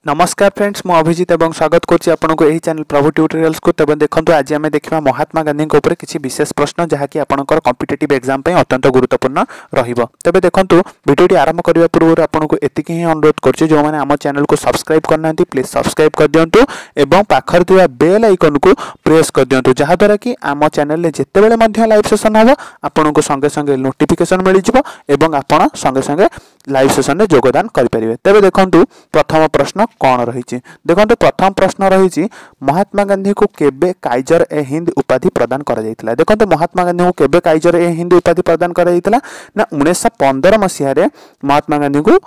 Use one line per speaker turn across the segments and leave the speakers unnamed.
नमस्कार फ्रेंड्स मु अभिजित एवं स्वागत करुच्ची आपको यही चैनल प्रभु ट्यूटोरियल्स को। तब देखो आज आम देखा महात्मा गांधी ऊपर किसी विशेष प्रश्न जहाँकि आपंकर कॉम्पिटिटिव एग्जाम अत्यंत गुरुत्वपूर्ण रहिबो। तबे देखंतु वीडियोटी आरंभ करने पूर्व आपको एतिक ही अनुरोध करुच्ची जो मैंने आम चैनल को सब्सक्राइब करना प्लीज सब्सक्राइब कर दिंतु एवं पाखर थिबा बेल आइकन को प्रेस कर दिंतु जहाँद्वारा कि आम चैनल में जितेबाला लाइव सेशन हम आपको संगे संगे नोटिफिकेशन मिल जाव आपण संगे संगे लाइव सेशन में योगदान करेंगे। तेरे देखो प्रथम प्रश्न कौन रही देखो प्रथम प्रश्न रही महात्मा गांधी को केबे काइजर ए हिंद उपाधि प्रदान करा जायतिला। देखो महात्मा गांधी को केबे काइजर ए हिंद उपाधि प्रदान करा जायतिला ना 1915 मसीह रे महात्मा गांधी को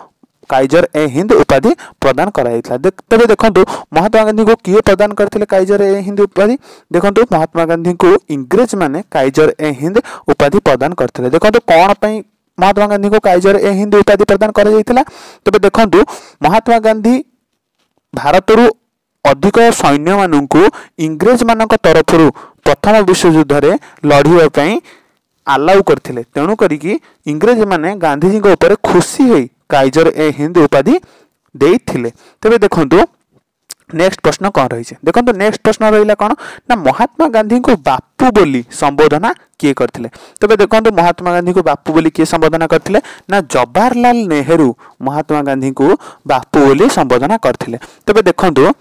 काइजर ए हिंद उपाधि प्रदान करा जायतिला। तबे देखो महात्मा गांधी को किए प्रदान करथिले काइजर ए हिंद उपाधि। देखो महात्मा गांधी को इंग्रेज माने काइजर ए हिंद उपाधि प्रदान करथिले। देखो कौन पई महात्मा गांधी को काइजर ए हिंद उपाधि प्रदान करा जायतिला। तबे देखो महात्मा गांधी भारतरू अधिक सैन्य मानू इंग्रेज मान तरफ प्रथम विश्वयुद्ध रे लड़िया पई अलाउ करथिले। तेणु करिकी इंग्रेज माने गांधीजी को ऊपर खुशी होई काइजर ए हिंद उपाधि देइथिले। तबे देखंतु नेक्स्ट प्रश्न कौन रही देखो नेक्स्ट प्रश्न रहा कौन ना महात्मा गांधी को बापू बोली संबोधना किए करथिले। तबे देखो महात्मा गांधी को बापू बोली किए संबोधना करथिले ना जवाहरलाल नेहरू महात्मा गांधी को बापू बोली संबोधना करथिले। तबे देखो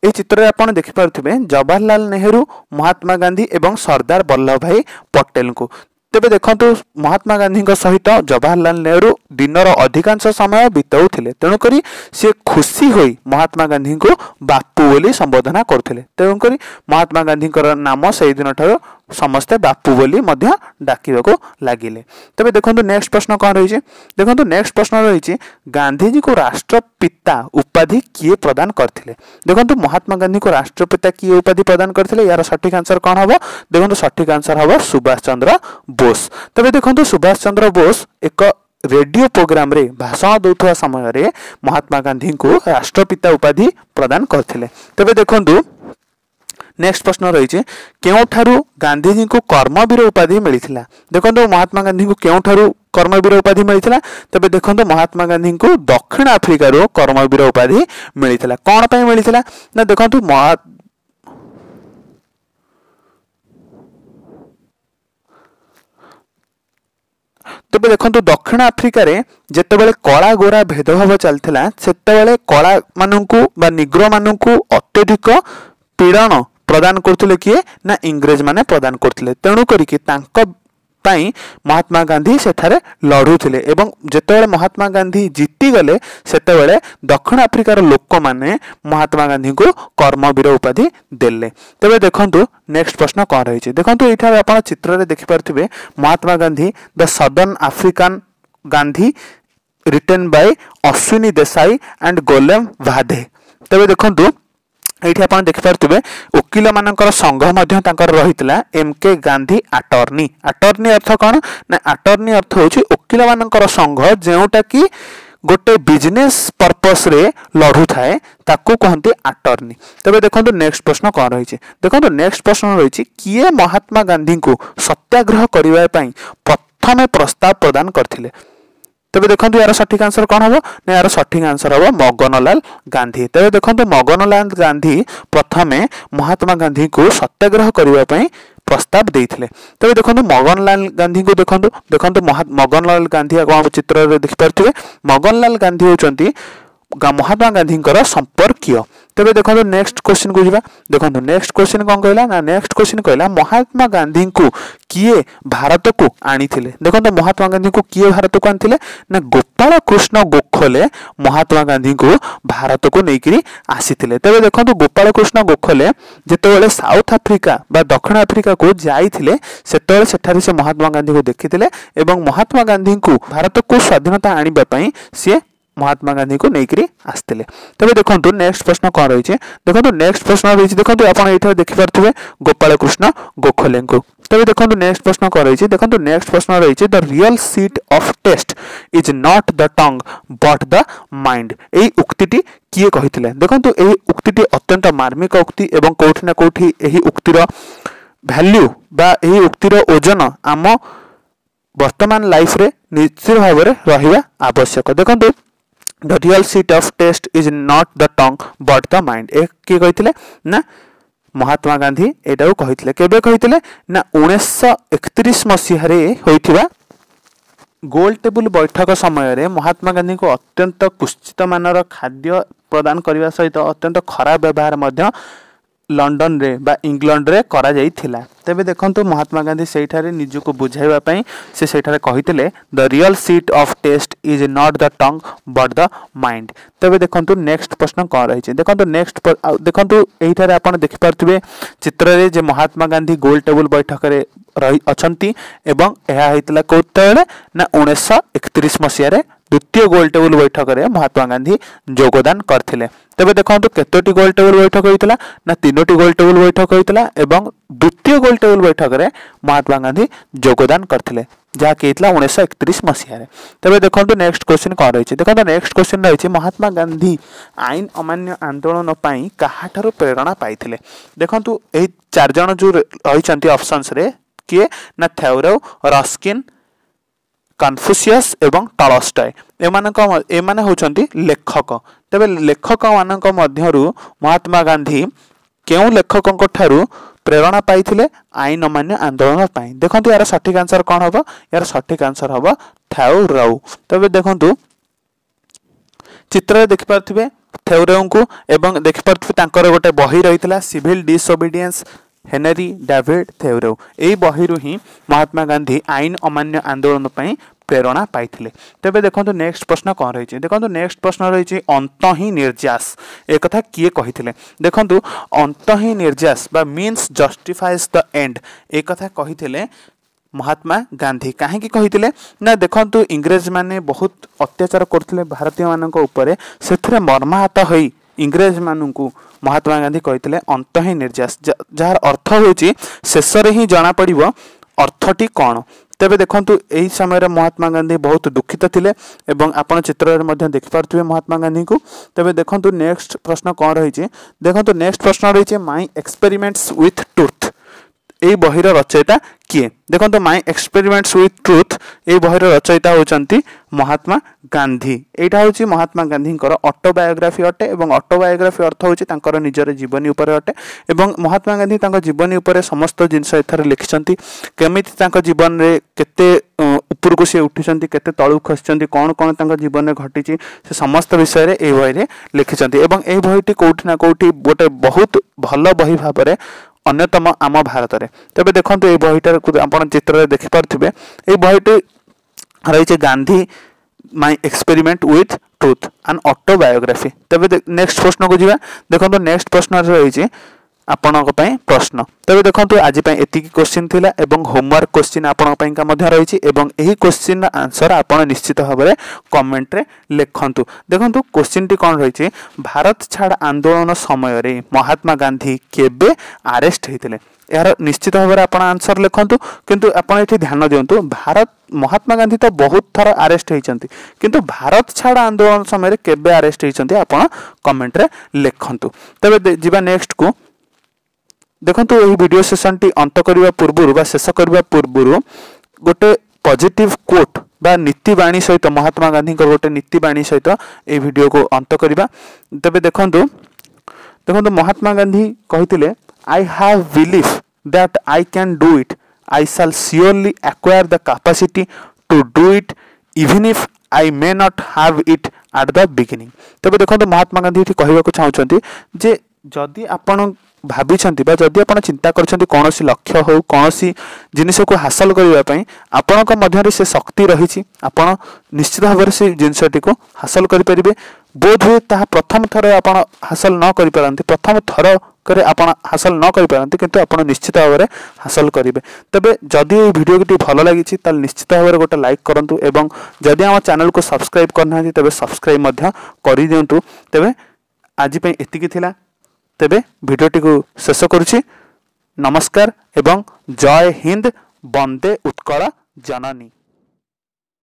ये चित्र आपन देखि पारुथिबे जवाहरलाल नेहरू महात्मा गांधी एवं सरदार वल्लभ भाई पटेल को। तेबे देखंतु महात्मा गांधी सहित जवाहरलाल नेहरू दिनर अधिकांश समय बिताउथिले। तेणुकरी से खुशी होई महात्मा गांधी को बापू बोली संबोधना करथिले। तेणुकरी महात्मा गांधी नाम से दिन ठार समस्ते बापू बोली मध्य डाकिबाको लागिले। तबे देखंतु नेक्स्ट प्रश्न कौन रही देखंतु नेक्स्ट प्रश्न रही गांधीजी को राष्ट्रपिता उपाधि किए प्रदान करथिले। देखंतु महात्मा गांधी को राष्ट्रपिता किए उपाधि प्रदान करथिले। यार सठिक आंसर कौन हबो देखंतु सठिक आंसर हबो सुभाष चंद्र बोस। तबे देखंतु सुभाष चंद्र बोस एक रेडियो प्रोग्राम रे भाषण देउथवा समय रे महात्मा गांधी को राष्ट्रपिता उपाधि प्रदान करथिले। तबे देखंतु नेक्स्ट प्रश्न रही केउठारु गांधीजी को कर्मवीर उपाधि मिलिथिला। देखो महात्मा गांधी को केउठारु कर्मवीर उपाधि मिलिथिला। तबे देखो महात्मा गांधी को दक्षिण आफ्रिका रो कर्मवीर उपाधि मिलिथिला। कौन पई मिलिथिला ना देखो तबे देखो दक्षिण आफ्रिका रे जेतेबेले कला गोरा भेदभाव चलथिला सेतेबेले कला माननकु बा निग्रो माननकु अत्यधिक पीड़न प्रदान करथिले किए ना इंग्रेज माने प्रदान करथिले। तेणु करिकि तांको पाई महात्मा गांधी सेठारे लढुथिले एवं जेतेबेले महात्मा गांधी जीती गले सेतेबेले दक्षिण आफ्रिकार लोक माने महात्मा गांधी को कर्मवीर उपाधि देले। तबे देखंतु नेक्स्ट प्रश्न कौन रही देखंतु एठारे आपण चित्र रे देखि पारथिबे Mahatma Gandhi the southern African Gandhi written by Ashwini Desai and Goolam Vahed. तबे देखंतु ये आप देखिपे वकिल मानकर संघ रही एम के गांधी अटर्नी। अटर्नी अर्थ कौन ना अटर्नी अर्थ हूँ वकिल मानकर संघ जोटा कि गोटे बिजनेस पर्पस रे लड़ू थाए ताकू कहते अटर्नी। तबे देखो नेक्स्ट प्रश्न कौन रही देखो नेक्स्ट प्रश्न रही किए महात्मा गांधी को सत्याग्रह करने प्रथम प्रस्ताव प्रदान करथिले। तबे देखो यार सठिक आंसर कौन हम ना यार सठिक आंसर हम मगनलाल गांधी। तबे देखो मगनलाल गांधी प्रथमे महात्मा गांधी को सत्याग्रह करने प्रस्ताव देइथिले। तबे देखो मगनलाल गांधी को देखो मगनलाल गांधी आप चित्र देखि पारथिबे मगनलाल गांधी होचंती महात्मा गांधी संपर्कीय। तबे देखो नेक्स्ट क्वेश्चन को जिबा देखो नेक्स्ट क्वेश्चन कौन कहला ना नेक्स्ट क्वेश्चन कहला महात्मा गांधी को किए भारत को आनीथिले। देखो महात्मा गांधी को किए भारत को आनीथिले ना गोपाल कृष्ण गोखले महात्मा गांधी को भारत को लेकिन आसीथिले। तबे देखो गोपाल कृष्ण गोखले जेतेबेले साउथ अफ्रीका बा दक्षिण अफ्रीका को जाइथिले सेतेबेले सेठारे से महात्मा गांधी को देखिथिले एवं महात्मा गांधी को भारत को स्वाधीनता आनिबा पई से महात्मा गांधी को लेकर आसते। तबे देखो नेक्स्ट प्रश्न कौन रही देखो नेक्स्ट प्रश्न रही देखो आप ये देखिपे गोपाल कृष्ण गोखले को। तबे देखो नेक्स्ट प्रश्न कौन रही देखो नेक्स्ट प्रश्न रही the real seat of test is not the tongue but the mind. यही उक्ति किए कही देखो यही उक्ति अत्यंत मार्मिक उक्ति एवं कौटी ना कौटी यही उक्तिर वैल्यू बा यही उक्तिर ओजन आम वर्तमान लाइफ रे निश्चित भाव में रहा आवश्यक। देखो the real seat of test is not the tongue but the mind. ए किए कहिथिले ना महात्मा गांधी एटाऊ कहिथिले। केबे कहिथिले ना 1931 मसीह रे होइथिबा गोल टेबुल बैठक समय रे महात्मा गांधी को अत्यंत कुत्सित मानर खाद्य प्रदान करने सहित अत्यंत खराब व्यवहार मध्य लंडन रे बा इंग्लैंड रे करा जाइथिला। तेबे देखंतु महात्मा गांधी सेठारे निजको बुझाइबा पई से सेठारे कहिथिले the real seat of test is not the tongue but the mind. तेबे देखंतु नेक्स्ट प्रश्न कौन रही है। देखंतु नेक्स्ट देखंतु एठारे आपण देखि पारथिबे चित्र रे जे महात्मा गांधी गोल टेबुल बैठक रे रही अछंती एवं एहा हेतला कोतळे ना 1931 मसिया रे द्वितीय गोल टेबुल बैठक रे महात्मा गांधी योगदान करथिले। तेबे देखंतु केतोटी गोल टेबुल बैठक होइतला ना तीनोटी गोल टेबुल बैठक होइतला एवं द्वितीय गोल टेबुल बैठक रे महात्मा गांधी योगदान करथिले जहा केतला 1931 मसिया रे। तेबे देखंतु नेक्स्ट क्वेश्चन कौन रही है। देखंतु नेक्स्ट क्वेश्चन रही है महात्मा गांधी आईन अमान्य आंदोलन पई काहाठारो प्रेरणा पाइथिले। देखंतु एही चार जण जो रहिचंती ऑप्शंस रे किए ना थेओरेव रस्किन कन्फ्यूशियस एवं टॉलस्टॉय एमाने होचंती लेखक। तेबे लेखक मानक मध्यरु महात्मा गांधी केउ लेखकक ठारू प्रेरणा पाइथिले आईन अमान्य आंदोलन पाई। देखंतु यार सठिक आंसर कौन हबो। यार सठिक आंसर हबो थेओरेव। तबे देखंतु चित्र देखि पारथिबे थेओरेव को एवं देखि पारथिबे तांकर गोटे बही रहितला सिविल डिसओबीडियंस हेनरी डेविड थेओरेव। एई बहिरु ही महात्मा गांधी आईन अमान्य आंदोलन पई प्रेरणा पाइथिले। तेबे देखंतु नेक्स्ट प्रश्न कौन रही है। देखंतु नेक्स्ट प्रश्न रही है अंत ही निर्यास एक कथा किए कहिथिले। देखंतु अंत ही निर्यास बा मीन्स जस्टिफाइज द एंड एक कथा कहिथिले महात्मा गांधी। काहे की कहिथिले ना देखंतु इंग्रेज माने बहुत अत्याचार करथिले भारतीय मानक ऊपर सेथरे मर्माहत होई इंग्रेज मानू महात्मा गांधी कहते अंत ही निर्यास जार अर्थ होची शेष ही जना पड़िबो अर्थटी कौन। तेबे देखंतु एही समय महात्मा गांधी बहुत दुखित थिले एवं आपण चित्र रे मध्ये देखि पारथिबे महात्मा गांधी को। तेबे देखंतु नेक्स्ट प्रश्न कौन रही है। देखंतु नेक्स्ट प्रश्न रही है माय एक्सपेरिमेंट्स विथ ट्रुथ एई बहिर रचयिता किए। देखंतु माय एक्सपेरिमेंट्स विथ ट्रुथ एई बहिर रचयिता होचंती महात्मा गांधी। एटा होची महात्मा गांधी ऑटोबायोग्राफी अटे एवं ऑटोबायोग्राफी अर्थ होची तांकर निजर जीवनी ऊपर अटे एवं महात्मा गांधी तांकर जीवनी ऊपर समस्त जिंस एथरे लिखिसंती केमिति तांकर जीवन रे केते ऊपर को से उठिसंती केते तळु खसचंती कोन कोन तांकर जीवन रे घटिची से समस्त विषय रे एई बहि रे लिखिसंती एवं एई बहिटी कोठी ना कोठी गोटे बहुत भल बहि भाबरे अन्यतम आम भारत में। तेबे देखंतु ए बहिटार आपण चित्र देखि पारथिबे ए बहिटी रही है Gandhi my experiment with truth and autobiography. तेबे नेक्स्ट प्रश्न को जिबा। देखंतु नेक्स्ट प्रश्न रही आपणक पई प्रश्न। तेबे देखंतु आज पई एतिकी क्वेश्चन थिला एवं होमवर्क क्वेश्चन आपणक पई का मध्य रही एवं एही क्वेश्चन आंसर आपण निश्चित भाव में कमेंट रे लिखंतु। देखंतु क्वेश्चन टी कोन रही भारत छाड़ आंदोलन समय रे महात्मा गांधी केबे अरेस्ट हेतिले। यार निश्चित भाव में आपण आंसर लिखंतु किंतु आपण एठी ध्यान दियंतु भारत महात्मा गांधी तो बहुत थर अरेस्ट होइचंती किंतु भारत छाड़ आंदोलन समय रे केबे अरेस्ट होइचंती आपण कमेंट रे लिखंतु। तबे जिबा नेक्स्ट को। देखंतु एही वीडियो सेशन टी अंत करबा पूर्व बा शेष करबा पूर्व गोटे पॉजिटिव कोट बा नीति बाणी सहित महात्मा गांधी को गोटे नीति बाणी सहित ए वीडियो को अंत करबा। तबे देखंतु Mahatma Gandhi कहिथिले I have belief that I can do it. I shall surely acquire the capacity to do it even if I may not have it at the beginning. तबे देखो महात्मा गांधी ये कहवा को चाहते जे जदि आपण भाभी बा जदि आपण चिंता करछंती कोनोसी लक्ष्य हो कोनोसी जिनिस को हासिल करबा पई आपणक मध्यरे से शक्ति रही आपण निश्चित भाव में से जिनसटी को हासिल करि परिबे। बोध हुए ताहा प्रथम थर आपण हासिल न करि पारंती प्रथम थर करे आपण हासिल न करि पारंती किंतु आपण निश्चित भाव में हासिल करिवे। तबे जदि ए वीडियो टी भलो लागिछि ताल निश्चित भाव में गोटे लाइक करंतु एवं जदि हम चैनल को सब्सक्राइब करना तबे सब्सक्राइब मध्य करि दियंतु। तबे आज पई एतिकी थिला। तेबे वीडियोटी को शेष करुछि। नमस्कार एवं जय हिंद, वंदे उत्कल जननी।